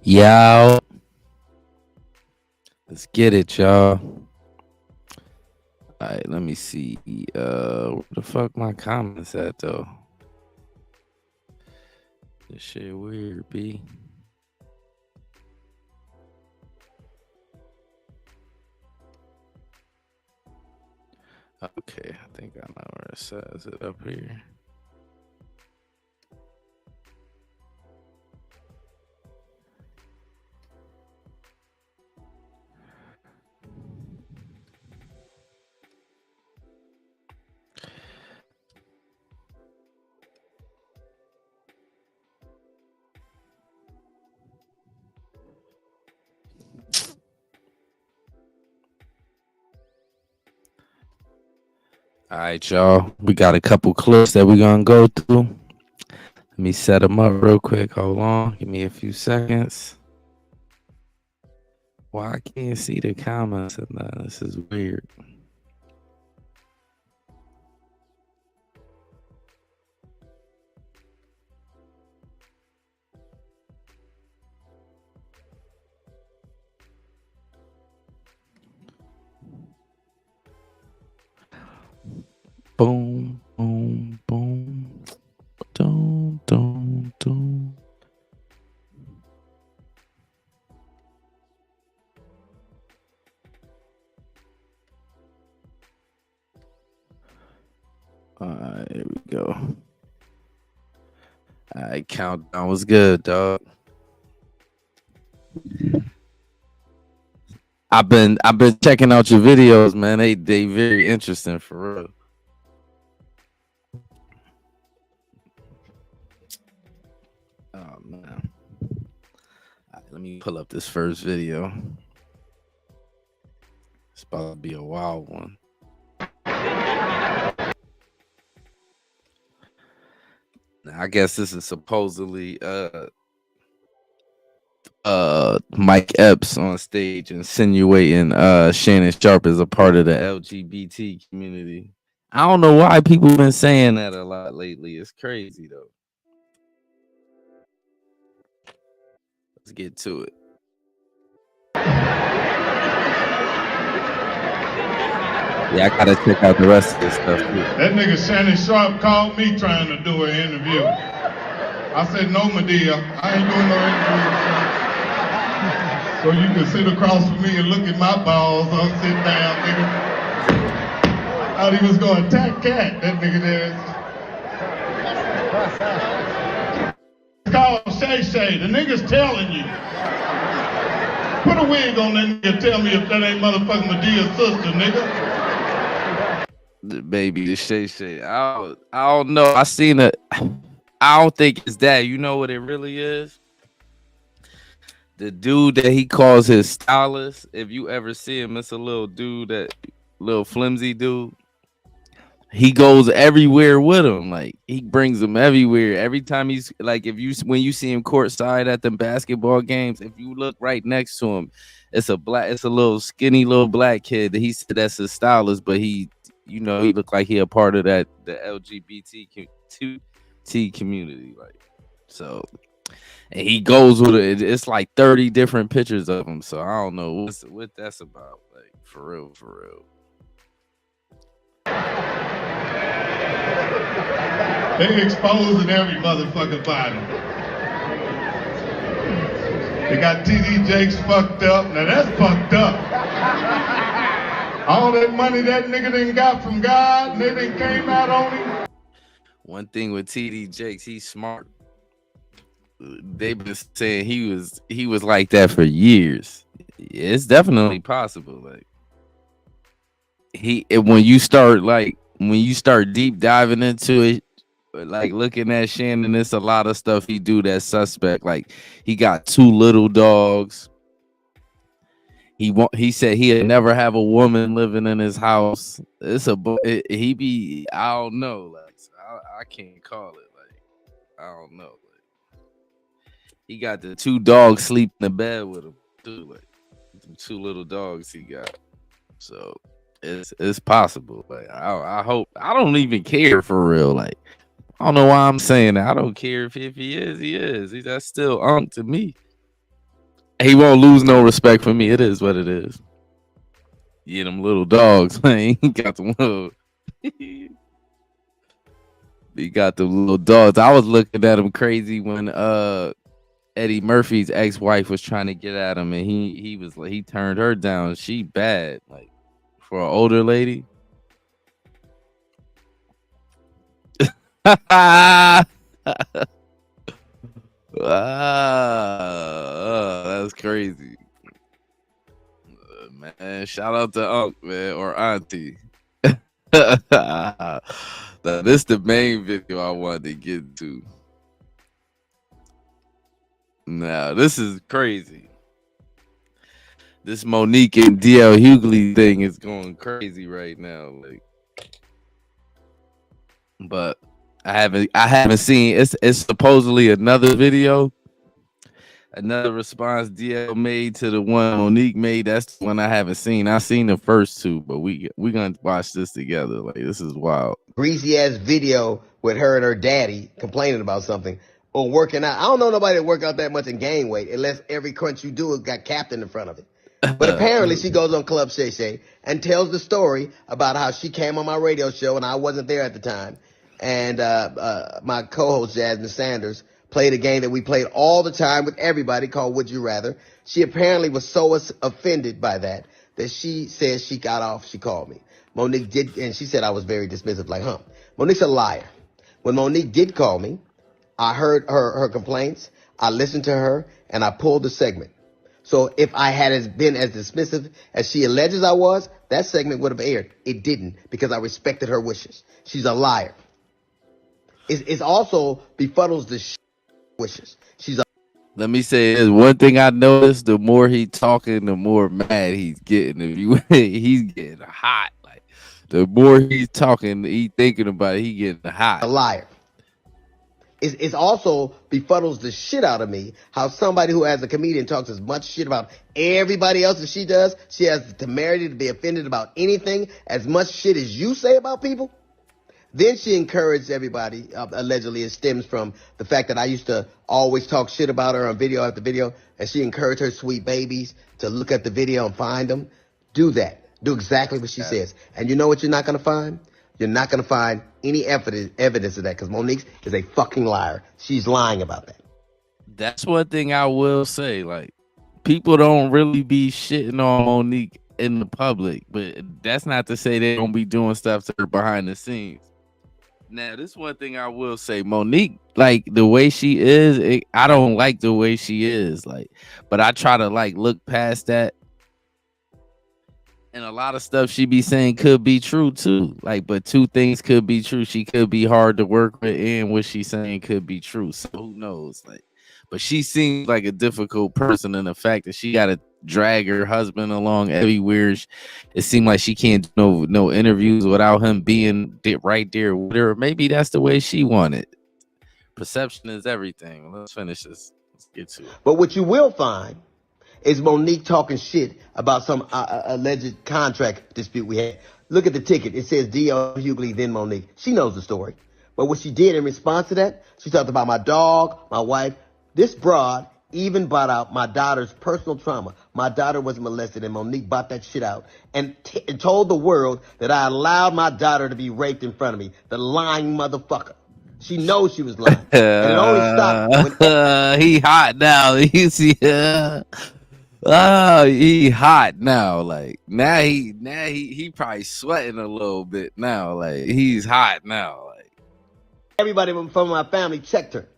Yo, let's get it, y'all. All right, let me see. Where the fuck my comments at though? This shit weird, B. Okay, I think I know where it says it up here. All right, y'all. We got a couple clips that we're gonna go through. Let me set them up real quick. Hold on. Give me a few seconds. Why I can't see the comments and this is weird. Boom, boom, boom. Dum, dum, dum. All right, here we go. All right, countdown was good, dog. I've been checking out your videos, man. They very interesting for real. Oh man. All right, let me pull up this first video. It's about to be a wild one. Now, I guess this is supposedly Mike Epps on stage insinuating Shannon Sharp is a part of the LGBT community. I don't know why people been saying that a lot lately. It's crazy though. Let's get to it. Yeah, I gotta check out the rest of this stuff too. That nigga Shannon Sharp called me trying to do an interview. I said, no, Medea, I ain't doing no interview. So you can sit across from me and look at my balls. I'll sit down, nigga. Thought he was gonna attack Cat, that nigga there. It's called Shay Shay. The nigga's telling you. Put a wig on that nigga, tell me if that ain't motherfucking Medea's sister, nigga. The baby, the Shay. I don't know. I seen it. I don't think it's that. You know what it really is? The dude that he calls his stylist. If you ever see him, it's a little dude, that little flimsy dude. He goes everywhere with him. Like he brings him everywhere. Every time he's like, when you see him courtside at the basketball games, if you look right next to him, it's a little skinny little black kid that he said that's his stylist, but he looked like he a part of the LGBTQ community. Like so, and he goes with it. It's like 30 different pictures of him. So I don't know what that's about. Like for real. They exposing every motherfucking body. They got TD Jakes fucked up. Now that's fucked up. All that money that nigga done got from God, and they done came out on him. One thing with TD Jakes, he's smart. They've been saying he was like that for years. It's definitely possible. Like when you start deep diving into it, like looking at Shannon, it's a lot of stuff he do that's suspect. Like he got 2 little dogs. He said he'd never have a woman living in his house. I don't know. Like I can't call it. Like I don't know. Like, he got the 2 dogs sleep in the bed with him too. Like the 2 little dogs he got. So it's possible. Like I hope. I don't even care for real. Like I don't know why I'm saying that. I don't care if he is. That's still to me. He won't lose no respect for me. It is what it is. Yeah, them little dogs, man. He got them little. He got the little dogs. I was looking at him crazy when Eddie Murphy's ex-wife was trying to get at him, and he was like, he turned her down. She bad, like, for an older lady. That's crazy. Man, shout out to Unc, man, or Auntie. Now, this the main video I wanted to get to. Now, this is crazy. This Monique and DL Hugley thing is going crazy right now. Like, but I haven't seen it's supposedly another video. Another response DL made to the one Monique made. That's the one I haven't seen. I've seen the first two, but we gonna watch this together. Like, this is wild. Greasy ass video with her and her daddy complaining about something or working out. I don't know nobody that work out that much and gain weight unless every crunch you do got captain in front of it. But apparently she goes on Club Shay Shay and tells the story about how she came on my radio show and I wasn't there at the time. And my co-host Jasmine Sanders played a game that we played all the time with everybody called Would You Rather. She apparently was so offended by that she says she got off. She called me. Monique did, and she said I was very dismissive, like, Monique's a liar. When Monique did call me, I heard her complaints, I listened to her, and I pulled the segment. So if I had been as dismissive as she alleges I was, that segment would have aired. It didn't, because I respected her wishes. She's a liar. It's also befuddles the wishes. She's a. Let me say this. One thing I noticed: the more he talking, the more mad he's getting. If you, he's getting hot. Like, the more he's talking, he thinking about it, he getting hot. A liar. It's also befuddles the shit out of me how somebody who, as a comedian, talks as much shit about everybody else as she does. She has the temerity to be offended about anything as much shit as you say about people. Then she encouraged everybody, allegedly it stems from the fact that I used to always talk shit about her on video after video, and she encouraged her sweet babies to look at the video and find them. Do that. Do exactly what she says. And you know what you're not going to find? You're not going to find any evidence of that, because Monique is a fucking liar. She's lying about that. That's one thing I will say. Like, people don't really be shitting on Monique in the public, but that's not to say they don't be doing stuff to her behind the scenes. Now, this one thing I will say, Monique, like, the way she is, I don't like the way she is, like, but I try to, like, look past that. And a lot of stuff she be saying could be true too. Like, but two things could be true. She could be hard to work with, and what she's saying could be true. So who knows? Like, but she seems like a difficult person, and the fact that she got to drag her husband along everywhere. It seemed like she can't do no interviews without him being right there with her. Maybe that's the way she wanted. Perception is everything. Let's finish this. Let's get to it. But what you will find is Monique talking shit about some alleged contract dispute we had. Look at the ticket. It says D.L. Hugley, then Monique. She knows the story. But what she did in response to that, she talked about my dog, my wife. This broad even brought out my daughter's personal trauma. My daughter was molested, and Monique brought that shit out and told the world that I allowed my daughter to be raped in front of me. The lying motherfucker. She knows she was lying. And it only stopped when... He hot now. You see, oh, he hot now. Like, now he probably sweating a little bit now. Like, he's hot now. Like, everybody from my family checked her.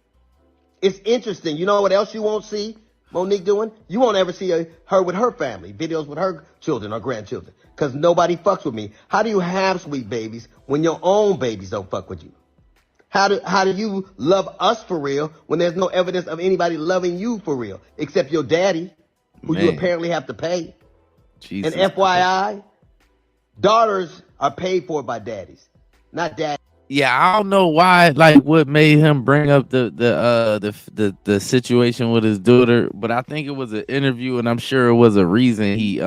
It's interesting. You know what else you won't see Monique doing? You won't ever see her with her family, videos with her children or grandchildren, because nobody fucks with me. How do you have sweet babies when your own babies don't fuck with you? How do you love us for real when there's no evidence of anybody loving you for real, except your daddy, who you apparently have to pay? Jesus. And FYI, daughters are paid for by daddies, not daddies. Yeah, I don't know why, like, what made him bring up the situation with his daughter, but I think it was an interview, and I'm sure it was a reason he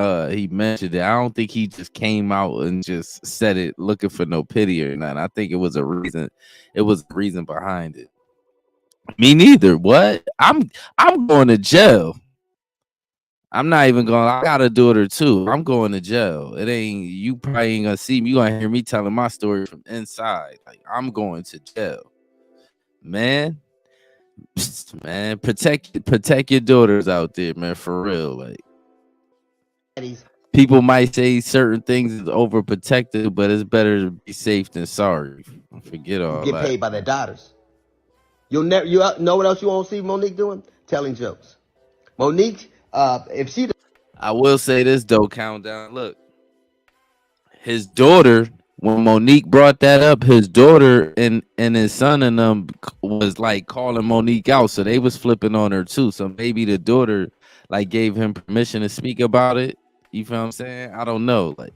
mentioned it. I don't think he just came out and just said it looking for no pity or nothing. I think it was a reason. It was a reason behind it. Me neither. What? I'm going to jail. I'm not even going. I got a daughter too. I'm going to jail. It ain't you. Probably ain't gonna see me. You gonna hear me telling my story from inside. Like I'm going to jail, man. Man, protect your daughters out there, man. For real, like people might say certain things is overprotected, but it's better to be safe than sorry. Forget all get that. paid by their daughters. You'll never. Know what else you won't see Monique doing? Telling jokes. Monique, if she I will say this though, countdown. Look, his daughter, when Monique brought that up, his daughter and his son and them was like calling Monique out, so they was flipping on her too. So maybe the daughter like gave him permission to speak about it. You feel what I'm saying? I don't know. Like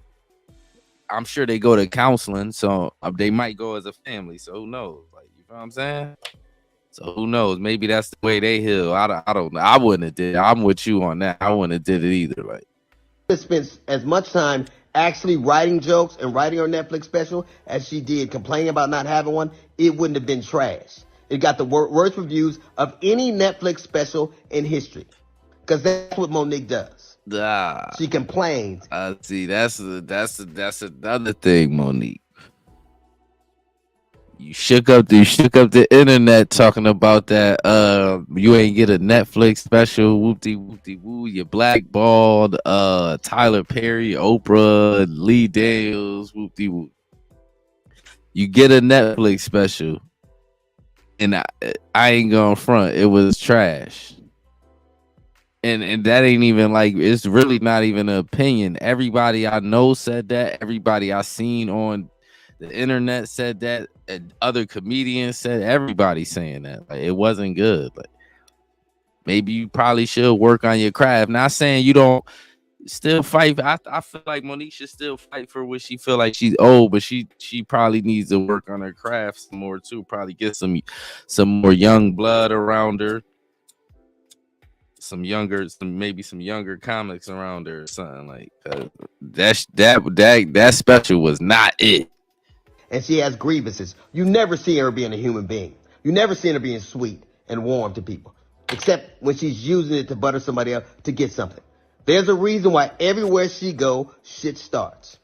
I'm sure they go to counseling, so they might go as a family. So who knows? Like you feel what I'm saying? So who knows? Maybe that's the way they heal. I don't know. I wouldn't have did it. I'm with you on that. I wouldn't have did it either. Like spent as much time actually writing jokes and writing her Netflix special as she did complaining about not having one, it wouldn't have been trash. It got the worst reviews of any Netflix special in history. Because that's what Monique does. She complains. See, that's another thing, Monique. You shook up the internet talking about that. You ain't get a Netflix special. Whoopty woo. You blackballed. Tyler Perry, Oprah, Lee Daniels. Whoopty woo. You get a Netflix special, and I ain't going front. It was trash. And that ain't even like it's really not even an opinion. Everybody I know said that. Everybody I seen on the internet said that, and other comedians said everybody saying that. Like it wasn't good. Like maybe you probably should work on your craft. Not saying you don't still fight. I feel like Monique should still fight for what she feel like she's old, but she probably needs to work on her craft some more too. Probably get some more young blood around her. Some younger comics around her or something like that special was not it. And she has grievances. You never see her being a human being. You never see her being sweet and warm to people, except when she's using it to butter somebody up to get something. There's a reason why everywhere she go, shit starts.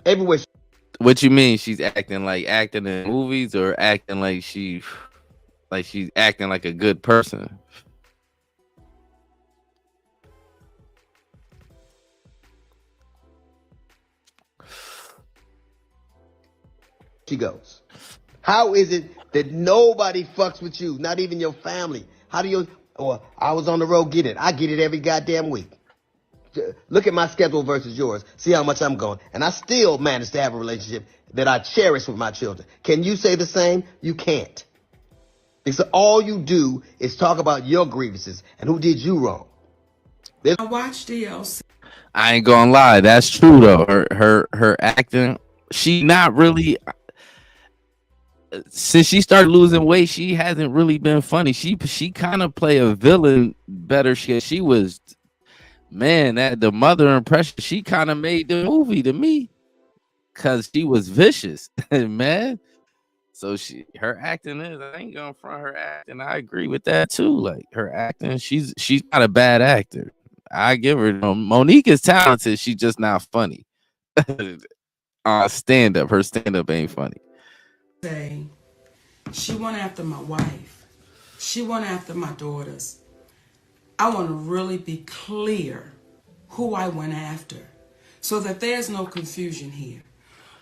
Everywhere. What you mean? She's acting in movies, or acting like she's acting like a good person? She goes. How is it that nobody fucks with you? Not even your family. How do you? Or I was on the road, get it. I get it every goddamn week. Look at my schedule versus yours. See how much I'm going. And I still manage to have a relationship that I cherish with my children. Can you say the same? You can't. Because all you do is talk about your grievances and who did you wrong. I watched DLC. I ain't gonna lie, that's true though. Her acting, she not really. Since she started losing weight, she hasn't really been funny. She kind of play a villain better. She was, man, that the mother impression. She kind of made the movie to me because she was vicious, man. So her acting is. I ain't going front her acting. I agree with that too. Like her acting, she's not a bad actor. I give her. Monique is talented. She's just not funny. Stand up. Her stand up ain't funny. Say, she went after my wife. She went after my daughters. I want to really be clear who I went after so that there's no confusion here.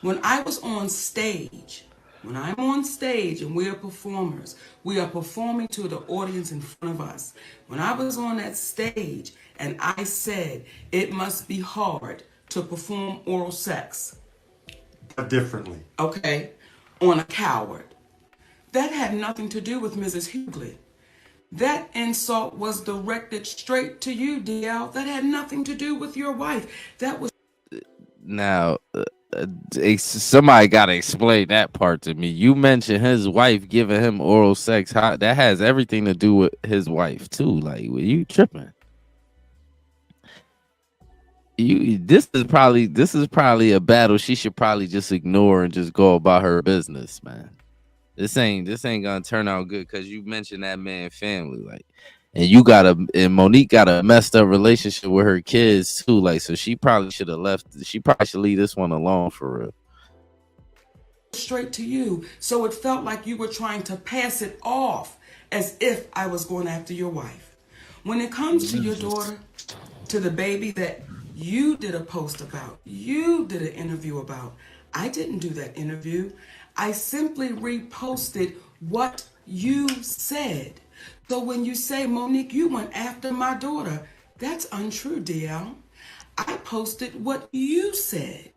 When I was on stage, when I'm on stage and we are performers, we are performing to the audience in front of us. When I was on that stage and I said it must be hard to perform oral sex. Differently. Okay, on a coward. That had nothing to do with Mrs. Hugley. That insult was directed straight to you, DL. That had nothing to do with your wife. That was now. Somebody gotta explain that part to me. You mentioned his wife giving him oral sex. How that has everything to do with his wife too. Like, were you tripping? This is probably a battle she should probably just ignore and just go about her business, man. This ain't gonna turn out good because you mentioned that man family. Like And Monique got a messed up relationship with her kids too. Like, so she probably should have left. She probably should leave this one alone for real. Straight to you. So it felt like you were trying to pass it off as if I was going after your wife. When it comes to your daughter, to the baby that you did a post about, you did an interview about, I didn't do that interview. I simply reposted what you said. So when you say, Monique, you went after my daughter, that's untrue, DL. I posted what you said.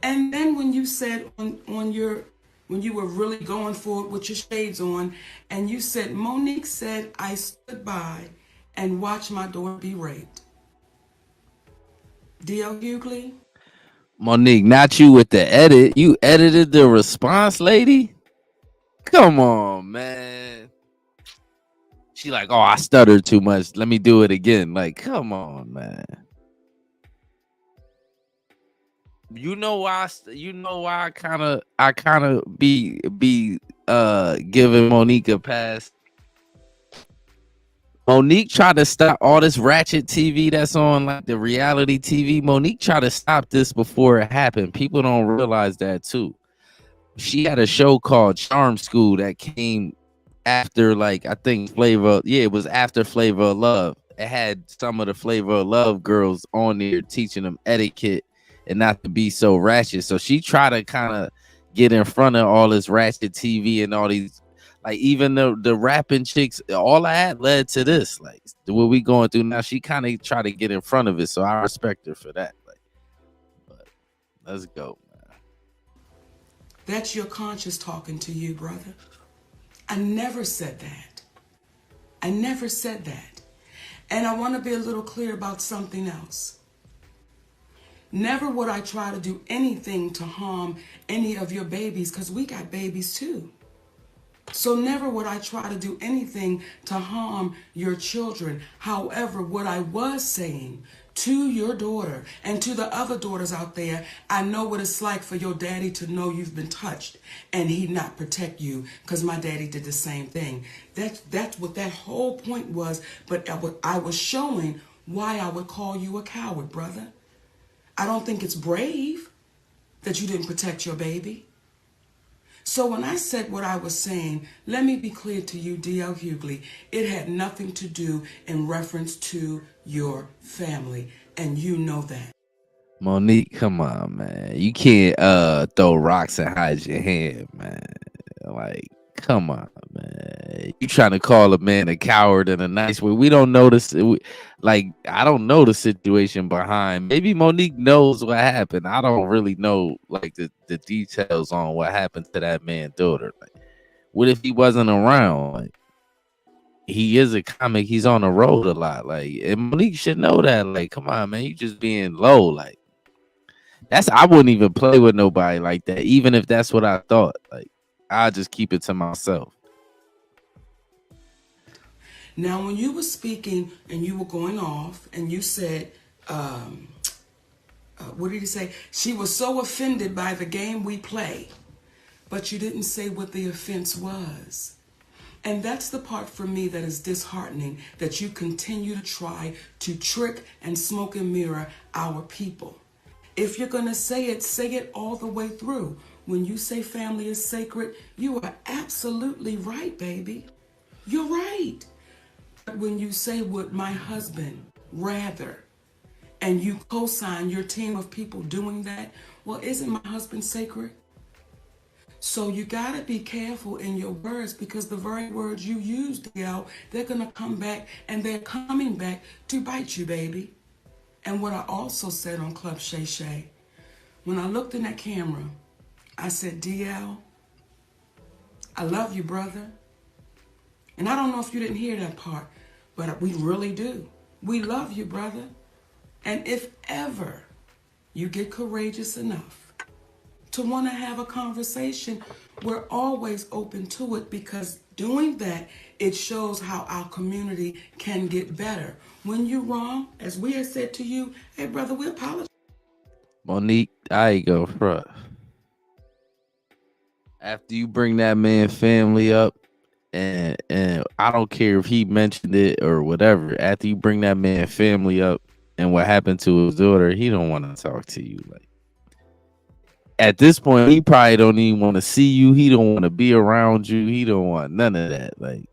And then when you said on your, when you were really going for it with your shades on, and you said, Monique said I stood by and watched my daughter be raped. D.L. Hugley? Monique, not you with the edit. You edited the response, lady. Come on, man. She like, oh, I stuttered too much. Let me do it again. Like, come on, man. You know why? You know why I kind of be giving Monique a pass. Monique tried to stop all this ratchet TV that's on, like the reality TV. Monique tried to stop this before it happened. People don't realize that too. She had a show called Charm School that came after, like, I think Flavor. Yeah, it was after Flavor of Love. It had some of the Flavor of Love girls on there teaching them etiquette and not to be so ratchet. So she tried to kind of get in front of all this ratchet TV and all these, like, even the rapping chicks. All of that led to this, like what we going through now. She kind of tried to get in front of it, so I respect her for that. Like, but let's go, man. That's your conscience talking to you, brother. I never said that. I never said that. And I want to be a little clear about something else. Never would I try to do anything to harm any of your babies, because we got babies too. So never would I try to do anything to harm your children. However, what I was saying to your daughter and to the other daughters out there, I know what it's like for your daddy to know you've been touched and he not protect you, because my daddy did the same thing. That's what that whole point was. But I was showing why I would call you a coward, brother. I don't think it's brave that you didn't protect your baby. So when I said what I was saying, let me be clear to you, D.L. Hugley, it had nothing to do in reference to your family, and you know that. Monique, come on, man. You can't throw rocks and hide your hand, man. Like, come on, man. You trying to call a man a coward in a nice way. We don't notice it. Like, I don't know the situation behind. Maybe Monique knows what happened. I don't really know, like, the details on what happened to that man's daughter. Like, what if he wasn't around? Like, he is a comic. He's on the road a lot. Like, and Monique should know that. Like, come on, man. You just being low. Like, I wouldn't even play with nobody like that, even if that's what I thought. Like, I'll just keep it to myself. Now, when you were speaking and you were going off and you said, what did you say? She was so offended by the game we play, but you didn't say what the offense was. And that's the part for me that is disheartening, that you continue to try to trick and smoke and mirror our people. If you're going to say it all the way through. When you say family is sacred, you are absolutely right, baby. You're right. But when you say would my husband rather, and you co-sign your team of people doing that, well, isn't my husband sacred? So you got to be careful in your words, because the very words you use, DL, they're going to come back, and they're coming back to bite you, baby. And what I also said on Club Shay Shay, when I looked in that camera, I said, DL, I love you, brother. And I don't know if you didn't hear that part, but we really do. We love you, brother. And if ever you get courageous enough to want to have a conversation, we're always open to it, because doing that, it shows how our community can get better. When you're wrong, as we have said to you, hey, brother, we apologize. Monique, I go front. After you bring that man family up, And I don't care if he mentioned it or whatever. After you bring that man family up and what happened to his daughter, he don't want to talk to you. Like at this point, he probably don't even want to see you. He don't want to be around you. He don't want none of that. Like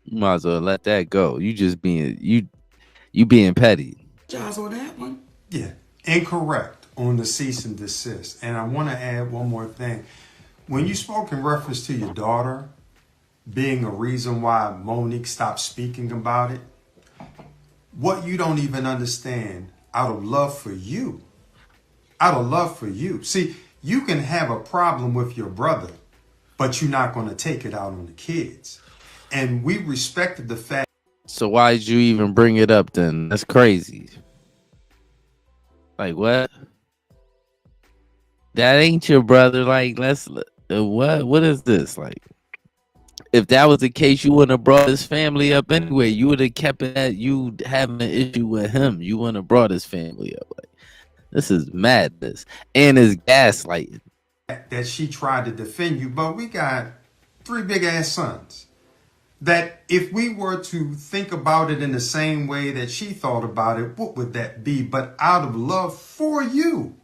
you might as well let that go. You just being you being petty. Apologize on that one. Yeah, incorrect on the cease and desist. And I want to add one more thing. When you spoke in reference to your daughter being a reason why Monique stopped speaking about it, what you don't even understand, out of love for you, out of love for you. See, you can have a problem with your brother, but you're not going to take it out on the kids. And we respected the fact. So why did you even bring it up then? That's crazy. Like what? That ain't your brother. Like let's what is this like? If that was the case, you wouldn't have brought his family up anyway. You would have kept it at you having an issue with him. You wouldn't have brought his family up. Like this is madness and it's gaslighting. that she tried to defend you, but we got three big ass sons. That if we were to think about it in the same way that she thought about it, what would that be? But out of love for you,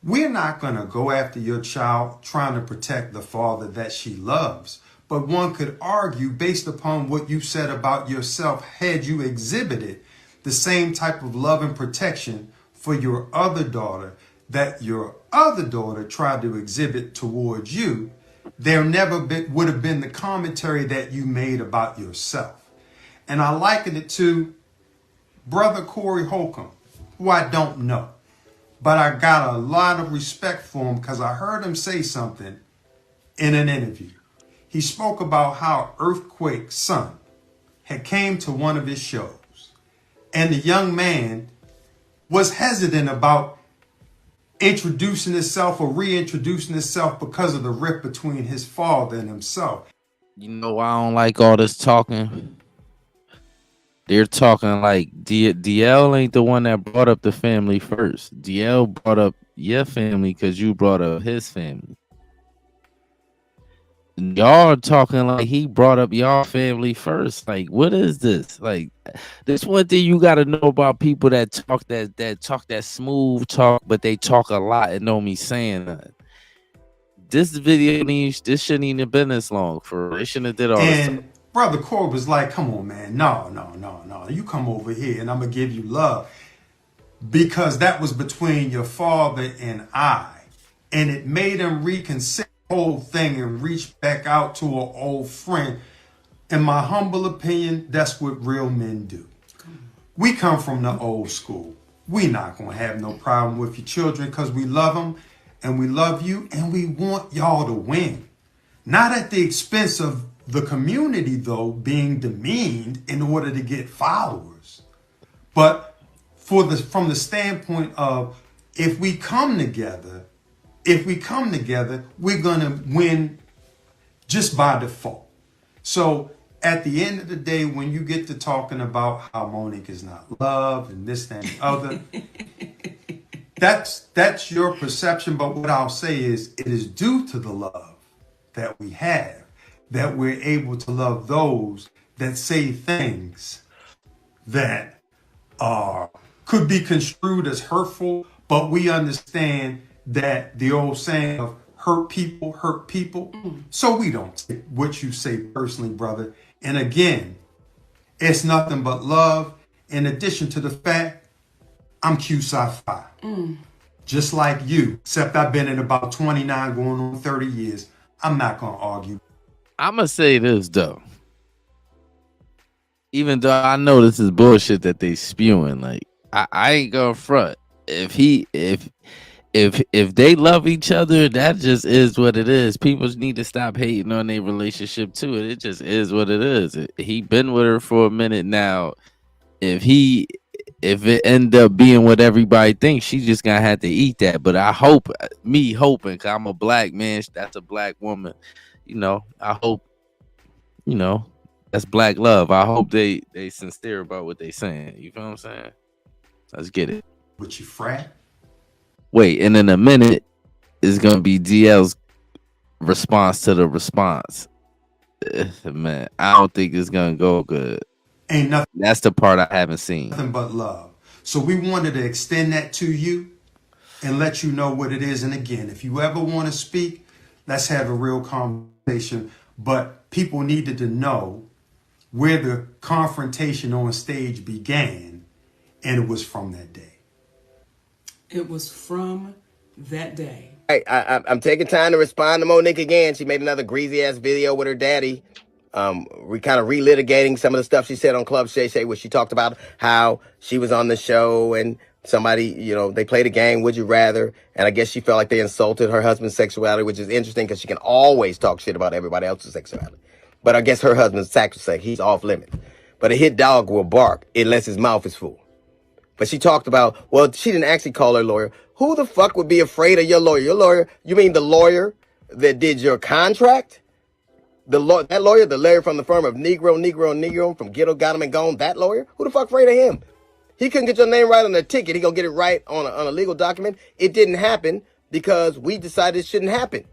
we're not going to go after your child trying to protect the father that she loves. But one could argue, based upon what you said about yourself, had you exhibited the same type of love and protection for your other daughter that your other daughter tried to exhibit towards you, there never would have been the commentary that you made about yourself. And I liken it to Brother Corey Holcomb, who I don't know. But I got a lot of respect for him because I heard him say something in an interview. He spoke about how Earthquake's son had came to one of his shows. And the young man was hesitant about introducing himself or reintroducing himself because of the rift between his father and himself. You know I don't like all this talking. They're talking like DL ain't the one that brought up the family first. DL brought up your family because you brought up his family. Y'all are talking like he brought up y'all family first. Like, what is this? Like, this one thing you got to know about people that talk that smooth talk, but they talk a lot and don't be saying nothing. This video this shouldn't even have been this long. For they shouldn't have did all this. And Brother Corey was like, come on, man. No. You come over here and I'm going to give you love. Because that was between your father and I. And it made him reconsider the whole thing and reach back out to an old friend. In my humble opinion, that's what real men do. We come from the old school. We not going to have no problem with your children because we love them and we love you and we want y'all to win. Not at the expense of the community, though, being demeaned in order to get followers. But from the standpoint of if we come together, we're going to win just by default. So at the end of the day, when you get to talking about how Monique is not loved and this, that, and the other, that's your perception. But what I'll say is it is due to the love that we have that we're able to love those that say things that could be construed as hurtful, but we understand that the old saying of hurt people hurt people. So we don't take what you say personally, brother. And again, it's nothing but love. In addition to the fact, I'm Q-Sci-Fi. Just like you, except I've been in about 29 going on 30 years. I'm not going to argue. I'm going to say this, though. Even though I know this is bullshit that they spewing, like, I ain't going to front. If they love each other, that just is what it is. People need to stop hating on their relationship too. It just is what it is. He been with her for a minute now. If it end up being what everybody thinks, she just gonna have to eat that. But I hope, me hoping, cause I'm a black man, that's a black woman. I hope, that's black love. I hope they sincere about what they saying. You feel what I'm saying? Let's get it. But you frat? Wait, and in a minute, it's gonna be DL's response to the response. Man, I don't think it's gonna go good. Ain't nothing That's the part I haven't seen. but love. So we wanted to extend that to you and let you know what it is. And again, if you ever want to speak, let's have a real conversation. But people needed to know where the confrontation on stage began, and it was from that day. It was from that day. I'm taking time to respond to Monique again. She made another greasy ass video with her daddy. We kind of relitigating some of the stuff she said on Club Shay Shay, where she talked about how she was on the show and somebody, they played a game, Would You Rather? And I guess she felt like they insulted her husband's sexuality, which is interesting because she can always talk shit about everybody else's sexuality. But I guess her husband's sacrosanct. He's off limits. But a hit dog will bark unless his mouth is full. But she talked about, well, she didn't actually call her lawyer. Who the fuck would be afraid of your lawyer? Your lawyer, you mean the lawyer that did your contract? That lawyer, the lawyer from the firm of Negro from Ghetto, Got Him and Gone, that lawyer? Who the fuck afraid of him? He couldn't get your name right on the ticket. He gonna get it right on a legal document. It didn't happen because we decided it shouldn't happen.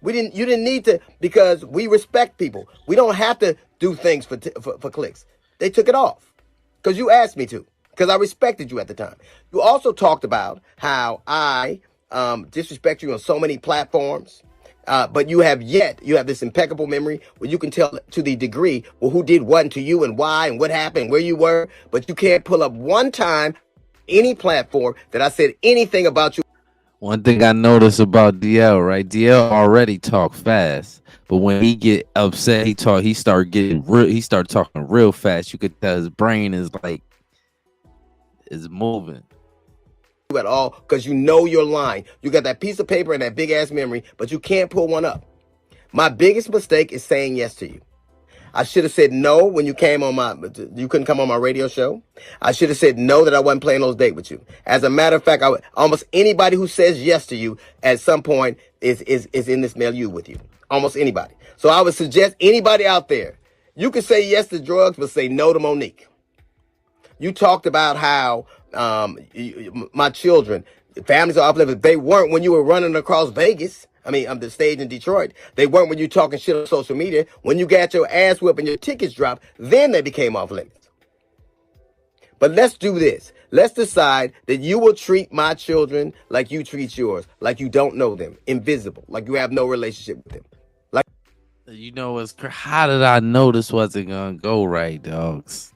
You didn't need to, because we respect people. We don't have to do things for clicks. They took it off because you asked me to, because I respected you at the time. You also talked about how I disrespect you on so many platforms, but you have this impeccable memory where you can tell to the degree, well, who did what to you and why and what happened, where you were, but you can't pull up one time any platform that I said anything about you. One thing I noticed about DL, right? DL already talk fast, but when he get upset, he start talking real fast. You could tell his brain is moving At all, because you know you're lying. You got that piece of paper and that big ass memory, but you can't pull one up. My biggest mistake is saying yes to you. I should have said no when you couldn't come on my radio show. I should have said no, that I wasn't playing those dates with you. As a matter of fact, almost anybody who says yes to you at some point is in this milieu with you. Almost anybody. So I would suggest anybody out there, you can say yes to drugs, but say no to Monique. You talked about how my children, families are off limits. They weren't when you were running across Vegas. The stage in Detroit. They weren't when you talking shit on social media. When you got your ass whipped and your tickets dropped, then they became off limits. But let's do this. Let's decide that you will treat my children like you treat yours, like you don't know them, invisible, like you have no relationship with them. How did I know this wasn't gonna go right, dogs?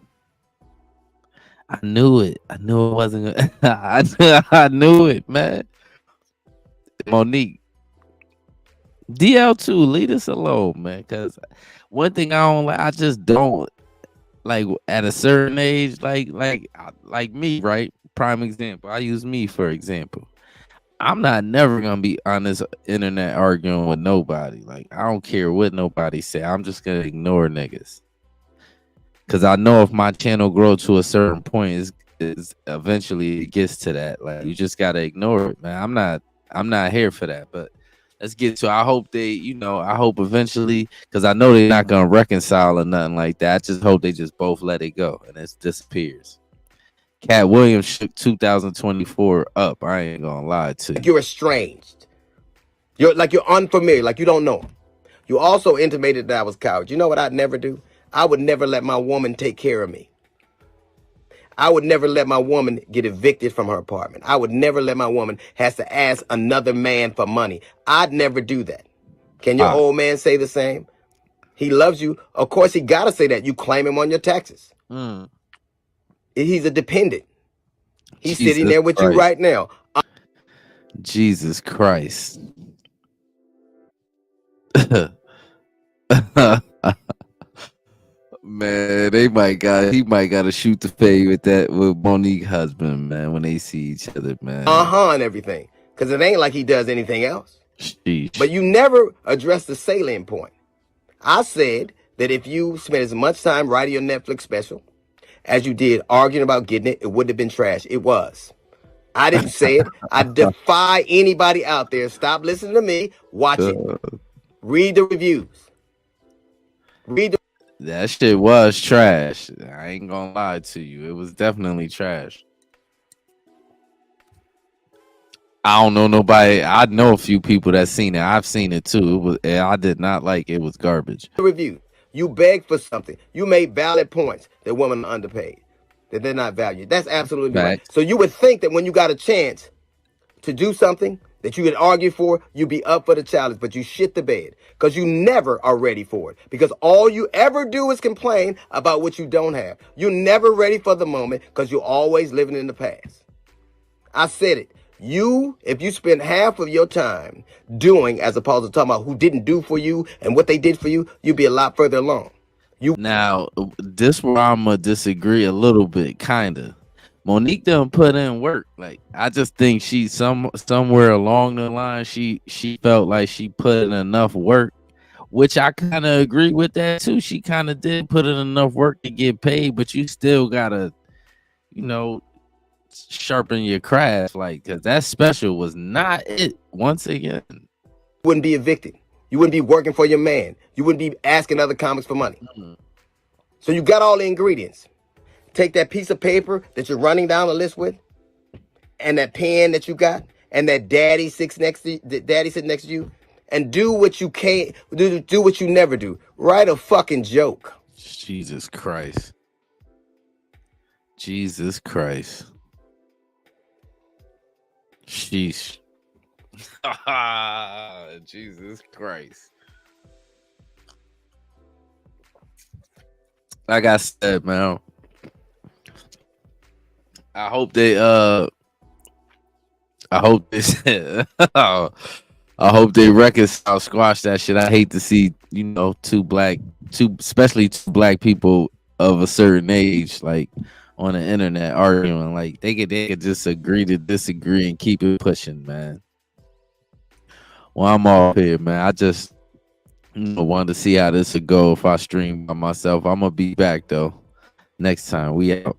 I knew it. I knew it wasn't gonna. I knew it, man. Monique. DL2, leave us alone, man. Because one thing I don't like, I just don't like at a certain age, like me, right? Prime example. I use me for example. I'm not never gonna be on this internet arguing with nobody. Like, I don't care what nobody say. I'm just gonna ignore niggas. Cause I know if my channel grow to a certain point, is eventually it gets to that. Like, you just gotta ignore it, man. I'm not here for that. But let's get to. I hope I hope eventually, because I know they're not gonna reconcile or nothing like that. I just hope they just both let it go and it disappears. Cat Williams shook 2024 up. I ain't gonna lie to you. You're estranged. You're unfamiliar, like you don't know him. You also intimated that I was coward. You know what I'd never do? I would never let my woman take care of me. I would never let my woman get evicted from her apartment. I would never let my woman has to ask another man for money. I'd never do that. Can your old man say the same? He loves you. Of course, he got to say that. You claim him on your taxes. He's a dependent. He's sitting there with you right now. Jesus Christ. Man, he might gotta shoot the fade with Monique husband, man, when they see each other, man. And everything. Because it ain't like he does anything else. Sheesh. But you never address the salient point. I said that if you spent as much time writing your Netflix special as you did arguing about getting it, it wouldn't have been trash. It was. I didn't say it. I defy anybody out there. Stop listening to me. Watch it. Read the reviews. That shit was trash. I ain't gonna lie to you. It was definitely trash. I don't know nobody. I know a few people that seen it. I've seen it too. It was. I did not like it. It was garbage. Review. You begged for something. You made valid points that women are underpaid, that they're not valued. That's absolutely right. Facts. So you would think that when you got a chance to do something that you would argue for, you'd be up for the challenge, but you shit the bed because you never are ready for it. Because all you ever do is complain about what you don't have. You're never ready for the moment because you're always living in the past. I said it. If you spend half of your time doing as opposed to talking about who didn't do for you and what they did for you, you'd be a lot further along. Now, this where I'm gonna disagree a little bit, kinda. Monique done put in work. Like I just think she somewhere along the line she felt like she put in enough work, which I kind of agree with that too. She kind of did put in enough work to get paid, but you still gotta, you know, sharpen your craft, like because that special was not it. Once again, You wouldn't be evicted. You wouldn't be working for your man. You wouldn't be asking other comics for money. So you got all the ingredients. Take that piece of paper that you're running down the list with, and that pen that you got, and that daddy sitting next to you, and do what you can't do what you never do. Write a fucking joke. Jesus Christ, Jesus Christ, sheesh. Jesus Christ. Like I said, man, I hope they I hope they I hope they reconcile, squash that shit. I hate to see, especially two black people of a certain age, like on the internet arguing. Like they could just agree to disagree and keep it pushing, man. Well, I'm off here, man. I just wanted to see how this would go if I stream by myself. I'm gonna be back though next time. We out.